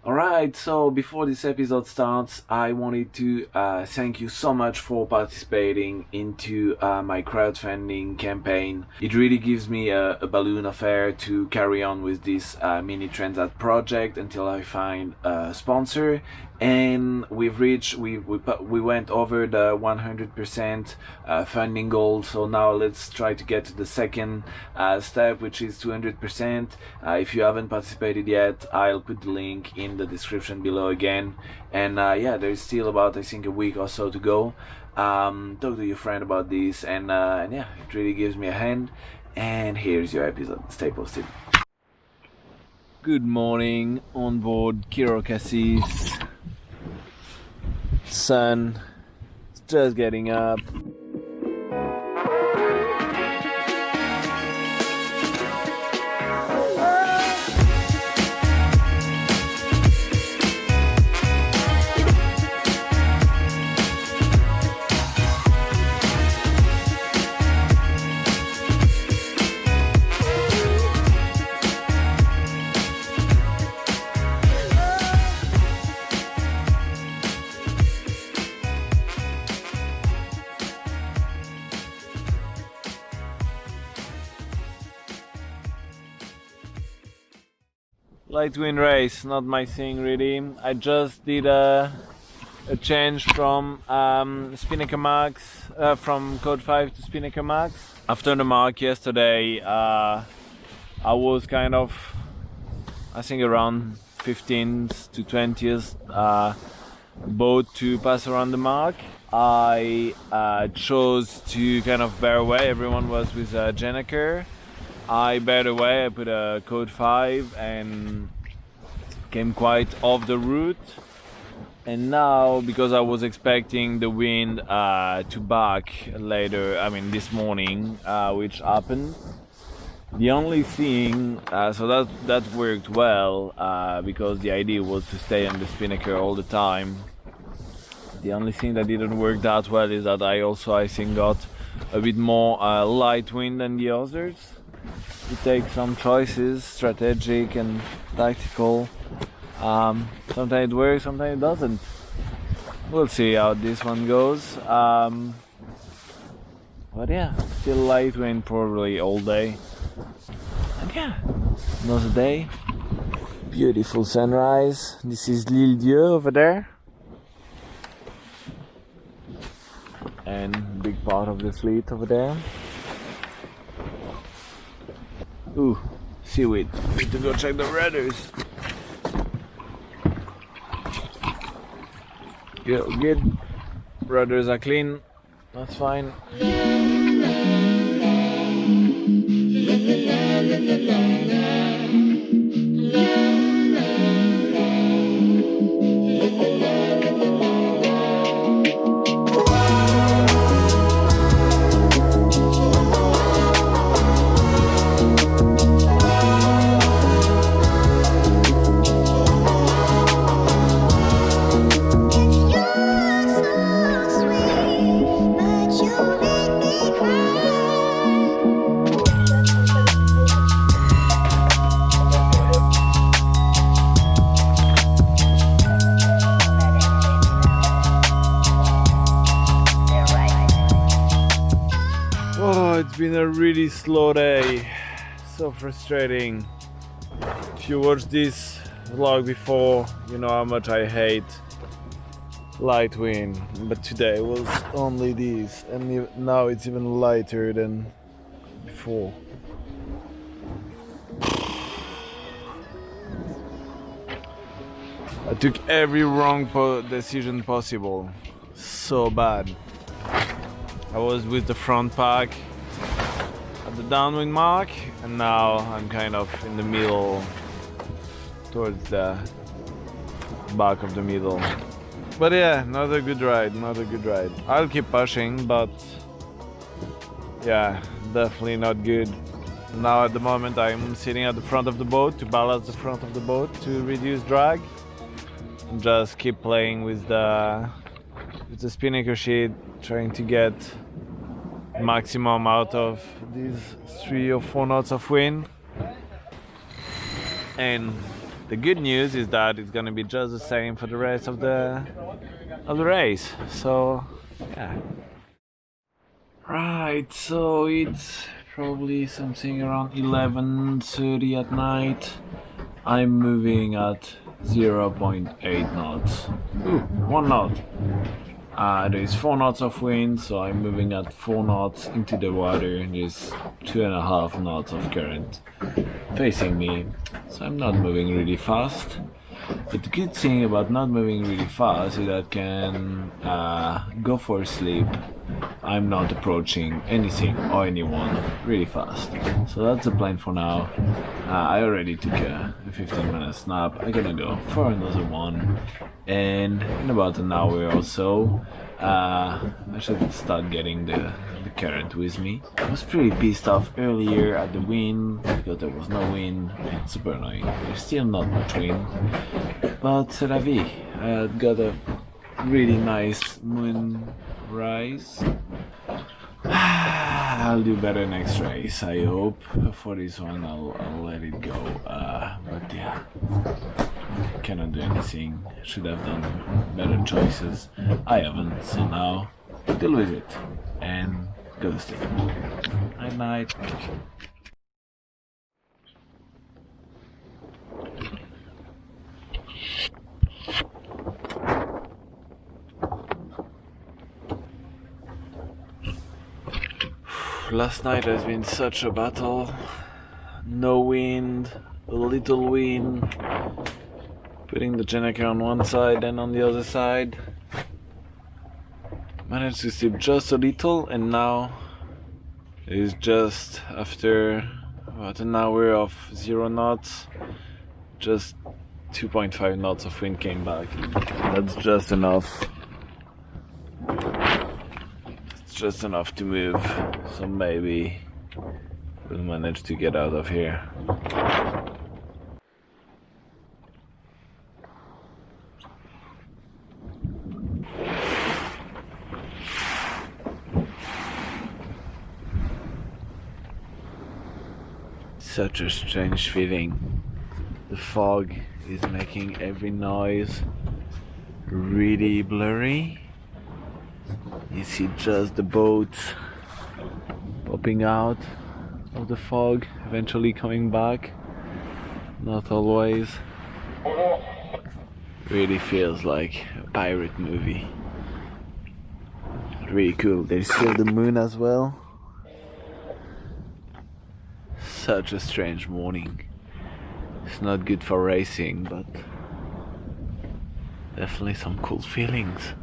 Alright, so before this episode starts, I wanted to thank you so much for participating into my crowdfunding campaign. It really gives me a balloon of air to carry on with this mini transat project until I find a sponsor. And we went over the 100% funding goal, so now let's try to get to the second step, which is 200%. If you haven't participated yet, I'll put the link in the description below again. And there's still about, I think, a week or so to go. Talk to your friend about this, and yeah, it really gives me a hand. And here's your episode. Stay posted. Good morning on board Kiro Cassis. Sun is just getting up. Light wind race, not my thing really. I just did a change from Spinnaker Max, from Code 5 to Spinnaker Max. After the mark yesterday, I was kind of, I think around 15th to 20th boat to pass around the mark. I chose to kind of bear away. Everyone was with Jenneker. I bared away, I put a Code 5 and came quite off the route. And now, because I was expecting the wind to back later, this morning, which happened. The only thing, so that worked well, because the idea was to stay on the Spinnaker all the time. The only thing that didn't work that well is that I think, got a bit more light wind than the others. You take some choices, strategic and tactical. Sometimes it works, sometimes it doesn't. We'll see how this one goes. But yeah, still light wind probably all day. And yeah, another day. Beautiful sunrise. This is L'Île Dieu over there. And big part of the fleet over there. Ooh, seaweed. Need to go check the rudders. Good. Rudders are clean. That's fine. It's been a really slow day, so frustrating. If you watched this vlog before, you know how much I hate light wind, but today was only this, and now it's even lighter than before. I took every wrong decision possible, so bad. I was with the front pack at the downwind mark, and now I'm kind of in the middle, towards the back of the middle. But yeah, not a good ride. I'll keep pushing, but yeah, definitely not good. Now at the moment I'm sitting at the front of the boat to balance the front of the boat to reduce drag. And just keep playing with the spinnaker sheet, trying to get maximum out of these 3 or 4 knots of wind. And The good news is that it's gonna be just the same for the rest of the race. So yeah. Right, so it's probably something around 11:30 at night. I'm moving at 0.8 knots. Ooh, 1 knot. There is 4 knots of wind, so I'm moving at 4 knots into the water, and there's 2.5 knots of current facing me. So I'm not moving really fast. But the good thing about not moving really fast is that I can go for a sleep. I'm not approaching anything or anyone really fast. So that's the plan for now. I already took a 15-minute nap. I'm gonna go for another one. And in about an hour or so, I should start getting the current with me. I was pretty pissed off earlier at the wind because there was no wind. It's super annoying. There's still not much wind. But c'est la vie. I got a really nice moonrise. I'll do better next race, I hope. For this one, I'll let it go. But yeah, cannot do anything. Should have done better choices. I haven't, so now deal with it and go to sleep. Night night. Last night has been such a battle. No wind, a little wind. Putting the Gennaker on one side and on the other side. Managed to sleep just a little, and now it is just after about an hour of 0 knots. Just 2.5 knots of wind came back. That's just enough. Just enough to move, so maybe we'll manage to get out of here. Such a strange feeling. The fog is making every noise really blurry. You see just the boats popping out of the fog, eventually coming back. Not always. Really feels like a pirate movie. Really cool. There's still the moon as well. Such a strange morning. It's not good for racing, but definitely some cool feelings.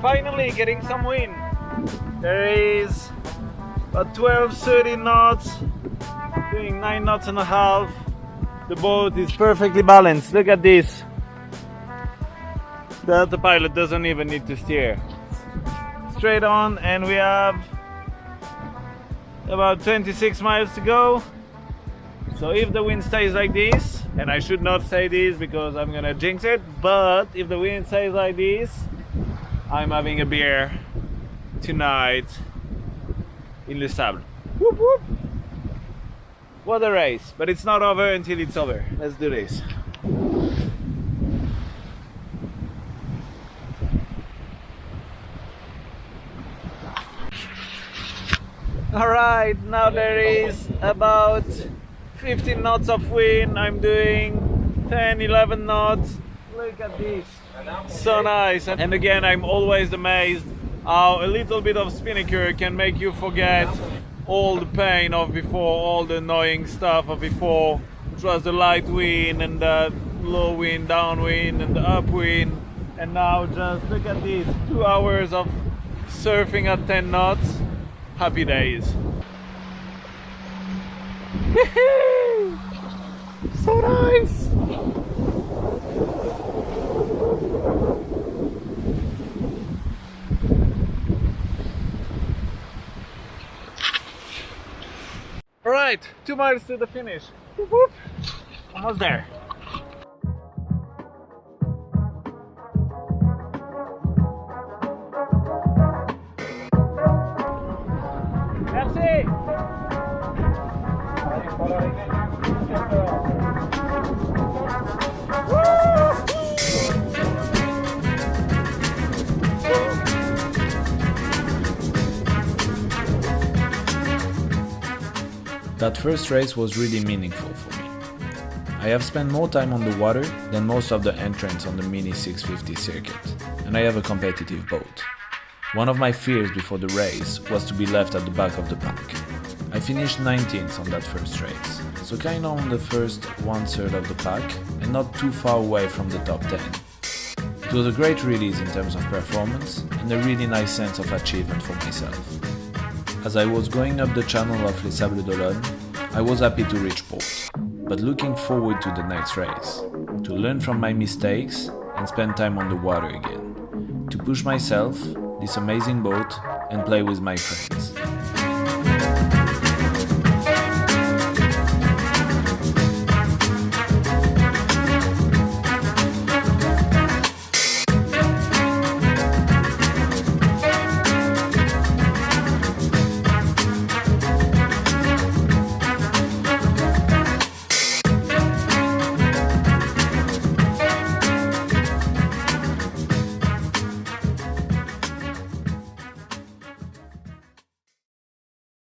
Finally getting some wind. There is about 12-13 knots, doing 9 knots and a half. The boat is perfectly balanced. Look at this. The autopilot doesn't even need to steer. Straight on, and we have about 26 miles to go. So if the wind stays like this, and I should not say this because I'm gonna jinx it, but if the wind stays like this, I'm having a beer tonight in Le Sable. Whoop, whoop. What a race, but it's not over until it's over. Let's do this. Alright, now there is about 15 knots of wind. I'm doing 10, 11 knots. Look at this. So nice. And again, I'm always amazed how a little bit of spinnaker can make you forget all the pain of before, all the annoying stuff of before, which was the light wind and the low wind, downwind and the upwind. And now just look at this, 2 hours of surfing at 10 knots. Happy days. So nice. Alright, 2 miles to the finish. Whoop, whoop. Almost there. Merci. That first race was really meaningful for me. I have spent more time on the water than most of the entrants on the Mini 650 circuit, and I have a competitive boat. One of my fears before the race was to be left at the back of the pack. I finished 19th on that first race, so kinda on the first 1/3 of the pack and not too far away from the top 10. It was a great release in terms of performance and a really nice sense of achievement for myself. As I was going up the channel of Les Sables d'Olonne, I was happy to reach port, but looking forward to the next race, to learn from my mistakes and spend time on the water again, to push myself, this amazing boat, and play with my friends.